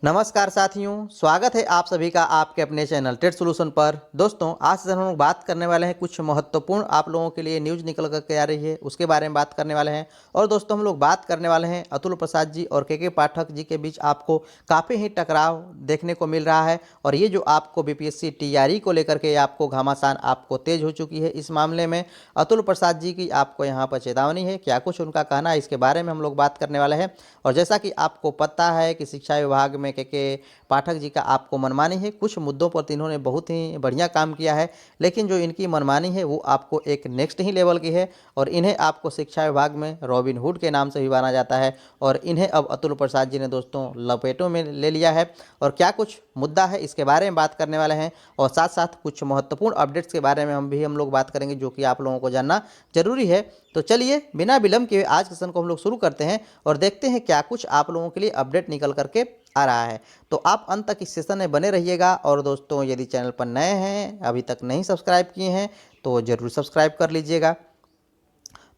नमस्कार साथियों, स्वागत है आप सभी का आपके अपने चैनल ट्रेड सॉल्यूशन पर। दोस्तों, आज से हम लोग बात करने वाले हैं कुछ महत्वपूर्ण आप लोगों के लिए न्यूज़ निकल करके आ रही है, उसके बारे में बात करने वाले हैं। और दोस्तों, हम लोग बात करने वाले हैं अतुल प्रसाद जी और के पाठक जी के बीच आपको काफ़ी ही टकराव देखने को मिल रहा है। और ये जो आपको बीपीएससी टीआरई को लेकर के आपको घमासान आपको तेज हो चुकी है। इस मामले में अतुल प्रसाद जी की आपको यहाँ पर चेतावनी है, क्या कुछ उनका कहना है, इसके बारे में हम लोग बात करने वाले हैं। और जैसा कि आपको पता है कि शिक्षा विभाग में के पाठक जी का आपको मनमानी है, कुछ मुद्दों पर तो इन्होंने बहुत ही बढ़िया काम किया है, लेकिन जो इनकी मनमानी है वो आपको एक नेक्स्ट ही लेवल की है। और इन्हें आपको शिक्षा विभाग में रॉबिन हुड के नाम से भी जाना जाता है। और इन्हें अब अतुल प्रसाद जी ने दोस्तों लपेटों में ले लिया है। और क्या कुछ मुद्दा है इसके बारे में बात करने वाले हैं। और साथ साथ कुछ महत्वपूर्ण अपडेट्स के बारे में हम लोग बात करेंगे, जो कि आप लोगों को जानना जरूरी है। तो चलिए बिना विलंब के आज के सेशन को हम लोग शुरू करते हैं और देखते हैं क्या कुछ आप लोगों के लिए अपडेट निकल करके आ रहा है। तो आप अंत तक इस सेशन में बने रहिएगा। और दोस्तों, यदि चैनल पर नए हैं, अभी तक नहीं सब्सक्राइब किए हैं, तो ज़रूर सब्सक्राइब कर लीजिएगा।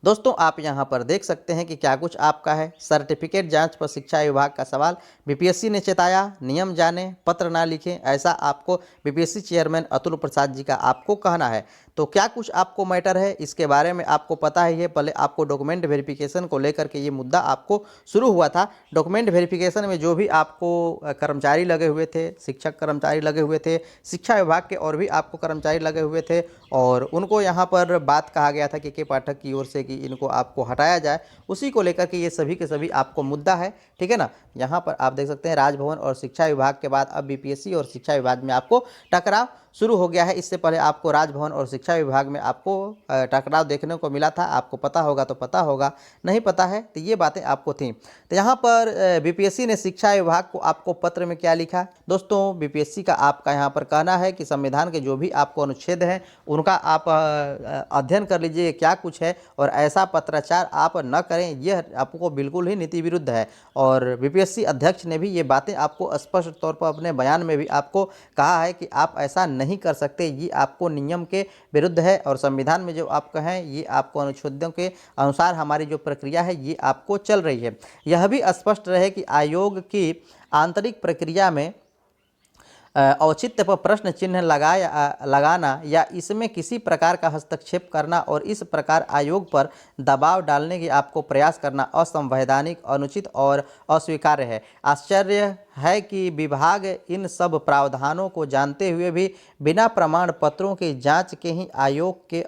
दोस्तों, आप यहां पर देख सकते हैं कि क्या कुछ आपका है। सर्टिफिकेट जांच पर शिक्षा विभाग का सवाल, बीपीएससी ने चेताया, नियम जाने पत्र ना लिखें, ऐसा आपको बीपीएससी चेयरमैन अतुल प्रसाद जी का आपको कहना है। तो क्या कुछ आपको मैटर है इसके बारे में आपको पता ही है। पहले आपको डॉक्यूमेंट वेरिफिकेशन को लेकर के ये मुद्दा आपको शुरू हुआ था। डॉक्यूमेंट वेरिफिकेशन में जो भी आपको कर्मचारी लगे हुए थे, शिक्षक कर्मचारी लगे हुए थे, शिक्षा विभाग के और भी आपको कर्मचारी लगे हुए थे, और उनको यहाँ पर बात कहा गया था के पाठक की ओर से कि इनको आपको हटाया जाए। उसी को लेकर के ये सभी के सभी आपको मुद्दा है, ठीक है ना। यहाँ पर आप देख सकते हैं राजभवन और शिक्षा विभाग के बाद अब बीपीएससी और शिक्षा विभाग में आपको टकराव शुरू हो गया है। इससे पहले आपको राजभवन और शिक्षा विभाग में आपको टकराव देखने को मिला था। आपको पता होगा तो पता होगा, नहीं पता है तो ये बातें आपको थी। तो यहाँ पर बीपीएससी ने शिक्षा विभाग को आपको पत्र में क्या लिखा दोस्तों। बीपीएससी का आपका यहाँ पर कहना है कि संविधान के जो भी आपको अनुच्छेद हैं उनका आप अध्ययन कर लीजिए क्या कुछ है, और ऐसा पत्राचार आप न करें, यह आपको बिल्कुल ही नीति विरुद्ध है। और बीपीएससी अध्यक्ष ने भी ये बातें आपको स्पष्ट तौर पर अपने बयान में भी आपको कहा है कि आप ऐसा नहीं कर सकते, ये आपको नियम के विरुद्ध है। और संविधान में जो आप कहें ये आपको अनुच्छेदों के अनुसार हमारी जो प्रक्रिया है ये आपको चल रही है। यह भी स्पष्ट रहे कि आयोग की आंतरिक प्रक्रिया में औचित्य पर प्रश्न चिन्ह लगाना या इसमें किसी प्रकार का हस्तक्षेप करना और इस प्रकार आयोग पर दबाव डालने की आपको प्रयास करना असंवैधानिक, अनुचित और अस्वीकार्य है। आश्चर्य है कि विभाग इन सब प्रावधानों को जानते हुए भी बिना प्रमाण पत्रों की जांच के ही आयोग के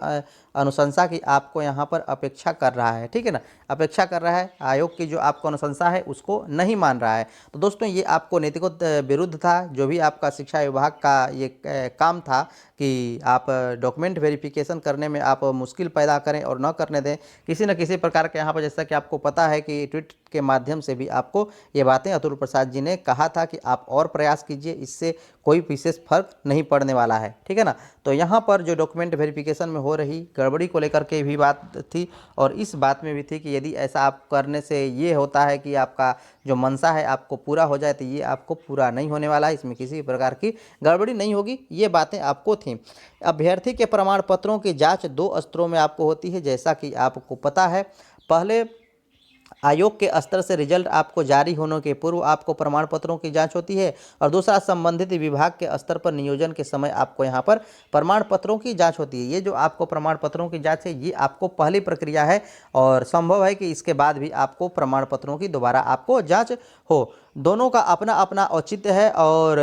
अनुशंसा की आपको यहाँ पर अपेक्षा कर रहा है, ठीक है ना। अपेक्षा कर रहा है, आयोग की जो आपको अनुशंसा है उसको नहीं मान रहा है। तो दोस्तों, ये आपको नीतिगत विरुद्ध था। जो भी आपका शिक्षा विभाग का ये काम था कि आप डॉक्यूमेंट वेरिफिकेशन करने में आप मुश्किल पैदा करें और न करने दें किसी न किसी प्रकार के। यहाँ पर जैसा कि आपको पता है कि ट्वीट के माध्यम से भी आपको ये बातें अतुल प्रसाद जी ने कहा था कि आप और प्रयास कीजिए, इससे कोई विशेष फर्क नहीं पड़ने वाला है, ठीक है ना। तो यहाँ पर जो डॉक्यूमेंट वेरिफिकेशन में हो रही गड़बड़ी को लेकर के भी बात थी, और इस बात में भी थी कि यदि ऐसा आप करने से ये होता है कि आपका जो मंशा है आपको पूरा हो जाए, तो ये आपको पूरा नहीं होने वाला है, इसमें किसी प्रकार की गड़बड़ी नहीं होगी, ये बातें आपको थी। अभ्यर्थी के प्रमाण पत्रों की जांच दो स्तरों में आपको होती है, जैसा कि आपको पता है। पहले आयोग के स्तर से रिजल्ट आपको जारी होने के पूर्व आपको प्रमाण पत्रों की जांच होती है, और दूसरा संबंधित विभाग के स्तर पर नियोजन के समय आपको यहाँ पर प्रमाण पत्रों की जांच होती है। ये जो आपको प्रमाण पत्रों की जांच है ये आपको पहली प्रक्रिया है, और संभव है कि इसके बाद भी आपको प्रमाण पत्रों की दोबारा आपको जांच हो। दोनों का अपना अपना औचित्य है और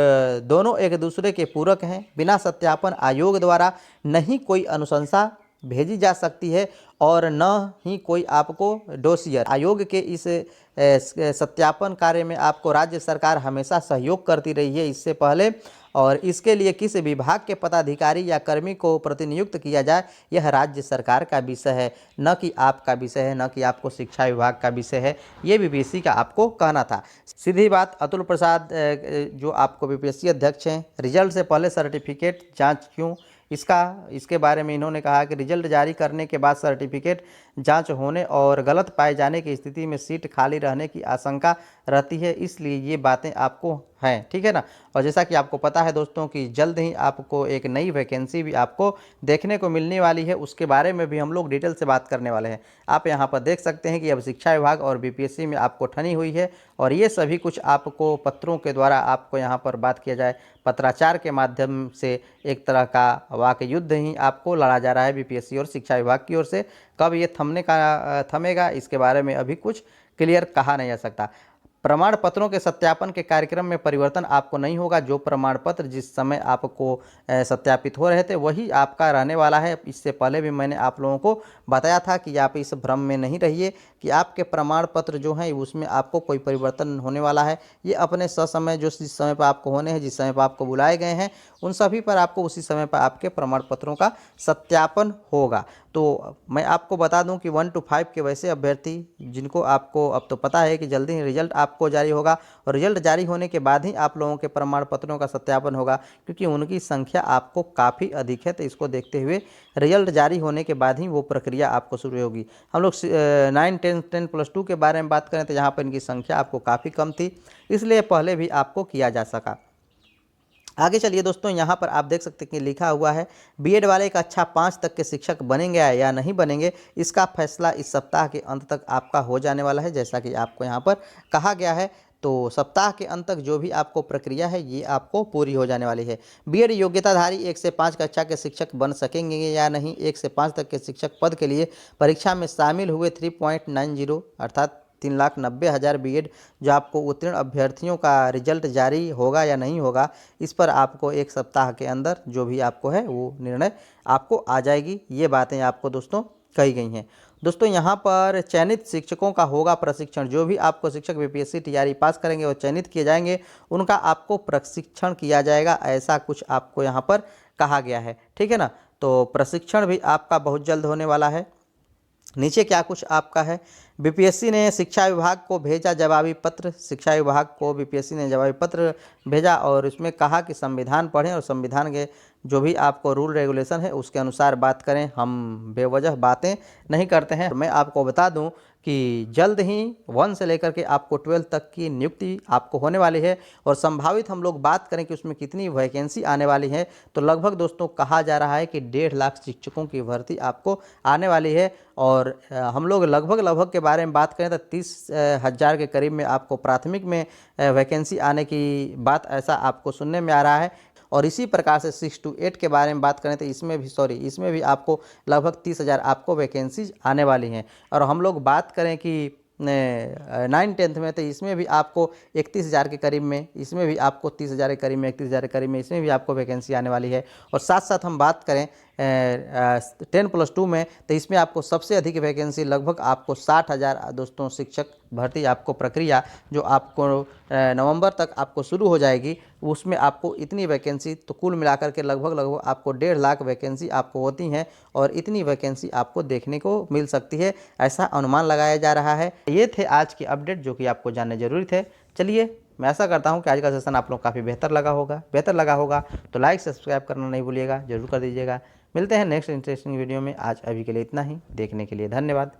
दोनों एक दूसरे के पूरक हैं। बिना सत्यापन आयोग द्वारा नहीं कोई अनुशंसा भेजी जा सकती है और न ही कोई आपको डोसियर। आयोग के इस सत्यापन कार्य में आपको राज्य सरकार हमेशा सहयोग करती रही है इससे पहले, और इसके लिए किस विभाग के पदाधिकारी या कर्मी को प्रतिनियुक्त किया जाए यह राज्य सरकार का विषय है, न कि आपका विषय है, न कि आपको शिक्षा विभाग का विषय है। ये बीपीएससी का आपको कहना था। सीधी बात, अतुल प्रसाद जो आपको बीपीएससी अध्यक्ष हैं, रिजल्ट से पहले सर्टिफिकेट जाँच क्यों, इसके बारे में इन्होंने कहा कि रिजल्ट जारी करने के बाद सर्टिफिकेट जांच होने और गलत पाए जाने की स्थिति में सीट खाली रहने की आशंका रहती है, इसलिए ये बातें आपको हैं, ठीक है ना। और जैसा कि आपको पता है दोस्तों कि जल्द ही आपको एक नई वैकेंसी भी आपको देखने को मिलने वाली है, उसके बारे में भी हम लोग डिटेल से बात करने वाले हैं। आप यहाँ पर देख सकते हैं कि अब शिक्षा विभाग और बीपीएससी में आपको ठनी हुई है, और ये सभी कुछ आपको पत्रों के द्वारा आपको यहाँ पर बात किया जाए पत्राचार के माध्यम से एक तरह का वाक युद्ध ही आपको लड़ा जा रहा है बीपीएससी और शिक्षा विभाग की ओर से। कब ये थमेगा इसके बारे में अभी कुछ क्लियर कहा नहीं जा सकता। प्रमाण पत्रों के सत्यापन के कार्यक्रम में परिवर्तन आपको नहीं होगा। जो प्रमाण पत्र जिस समय आपको सत्यापित हो रहे थे वही आपका रहने वाला है। इससे पहले भी मैंने आप लोगों को बताया था कि आप इस भ्रम में नहीं रहिए कि आपके प्रमाण पत्र जो हैं उसमें आपको कोई परिवर्तन होने वाला है। ये अपने ससमय जो जिस समय पर आपको होने हैं, जिस समय पर आपको बुलाए गए हैं, उन सभी पर आपको उसी समय पर आपके प्रमाण पत्रों का सत्यापन होगा। तो मैं आपको बता दूं कि 1 to 5 के वैसे अभ्यर्थी जिनको आपको अब तो पता है कि जल्दी ही रिजल्ट आपको जारी होगा, और रिजल्ट जारी होने के बाद ही आप लोगों के प्रमाण पत्रों का सत्यापन होगा, क्योंकि उनकी संख्या आपको काफ़ी अधिक है। तो इसको देखते हुए रिजल्ट जारी होने के बाद ही वो प्रक्रिया आपको शुरू होगी। हम लोग 9, 10 प्लस 2 के बारे में बात करें तो यहाँ पर इनकी संख्या आपको काफ़ी कम थी, इसलिए पहले भी आपको किया जा सका। आगे चलिए दोस्तों, यहाँ पर आप देख सकते हैं कि लिखा हुआ है बीएड वाले कक्षा 5 तक के शिक्षक बनेंगे या नहीं बनेंगे, इसका फैसला इस सप्ताह के अंत तक आपका हो जाने वाला है, जैसा कि आपको यहाँ पर कहा गया है। तो सप्ताह के अंत तक जो भी आपको प्रक्रिया है ये आपको पूरी हो जाने वाली है। बीएड योग्यताधारी 1 से 5 कक्षा के शिक्षक बन सकेंगे या नहीं। 1 से 5 तक के शिक्षक पद के लिए परीक्षा में शामिल हुए 3.90 अर्थात 3,90,000 बीएड जो आपको उत्तीर्ण अभ्यर्थियों का रिजल्ट जारी होगा या नहीं होगा, इस पर आपको एक सप्ताह के अंदर जो भी आपको है वो निर्णय आपको आ जाएगी। ये बातें आपको दोस्तों कही गई हैं। दोस्तों यहाँ पर चयनित शिक्षकों का होगा प्रशिक्षण। जो भी आपको शिक्षक बीपीएससी टीआरई पास करेंगे और चयनित किए जाएंगे उनका आपको प्रशिक्षण किया जाएगा, ऐसा कुछ आपको यहाँ पर कहा गया है, ठीक है ना। तो प्रशिक्षण भी आपका बहुत जल्द होने वाला है। नीचे क्या कुछ आपका है, बीपीएससी ने शिक्षा विभाग को भेजा जवाबी पत्र। शिक्षा विभाग को बीपीएससी ने जवाबी पत्र भेजा और इसमें कहा कि संविधान पढ़ें और संविधान के जो भी आपको रूल रेगुलेशन है उसके अनुसार बात करें। हम बेवजह बातें नहीं करते हैं। मैं आपको बता दूं कि जल्द ही 1 से लेकर के आपको 12 तक की नियुक्ति आपको होने वाली है, और संभावित हम लोग बात करें कि उसमें कितनी वैकेंसी आने वाली है तो लगभग दोस्तों कहा जा रहा है कि 1.5 लाख शिक्षकों की भर्ती आपको आने वाली है। और हम लोग लगभग के बारे में बात करें तो 30,000 के करीब में आपको प्राथमिक में वैकेंसी आने की बात ऐसा आपको सुनने में आ रहा है। और इसी प्रकार से 6 to 8 के बारे में बात करें तो इसमें भी आपको लगभग 30,000 आपको वैकेंसीज आने वाली हैं। और हम लोग बात करें कि 9, 10 में तो इसमें भी आपको 31,000 के करीब में, इसमें भी आपको 30,000 के करीब में, 31,000 के करीब में इसमें भी आपको वैकेंसी आने वाली है। और साथ साथ हम बात करें 10+2 में तो इसमें आपको सबसे अधिक वैकेंसी लगभग आपको 60,000 दोस्तों शिक्षक भर्ती आपको प्रक्रिया जो आपको नवंबर तक आपको शुरू हो जाएगी, उसमें आपको इतनी वैकेंसी तो कुल मिलाकर के लगभग आपको 1.5 लाख वैकेंसी आपको होती हैं, और इतनी वैकेंसी आपको देखने को मिल सकती है, ऐसा अनुमान लगाया जा रहा है। ये थे आज की अपडेट जो कि आपको जानने जरूरी थे। चलिए, मैं ऐसा करता हूं कि आज का सेशन आप लोग काफ़ी बेहतर लगा होगा तो लाइक सब्सक्राइब करना नहीं भूलिएगा, जरूर कर दीजिएगा। मिलते हैं नेक्स्ट इंटरेस्टिंग वीडियो में। आज अभी के लिए इतना ही। देखने के लिए धन्यवाद।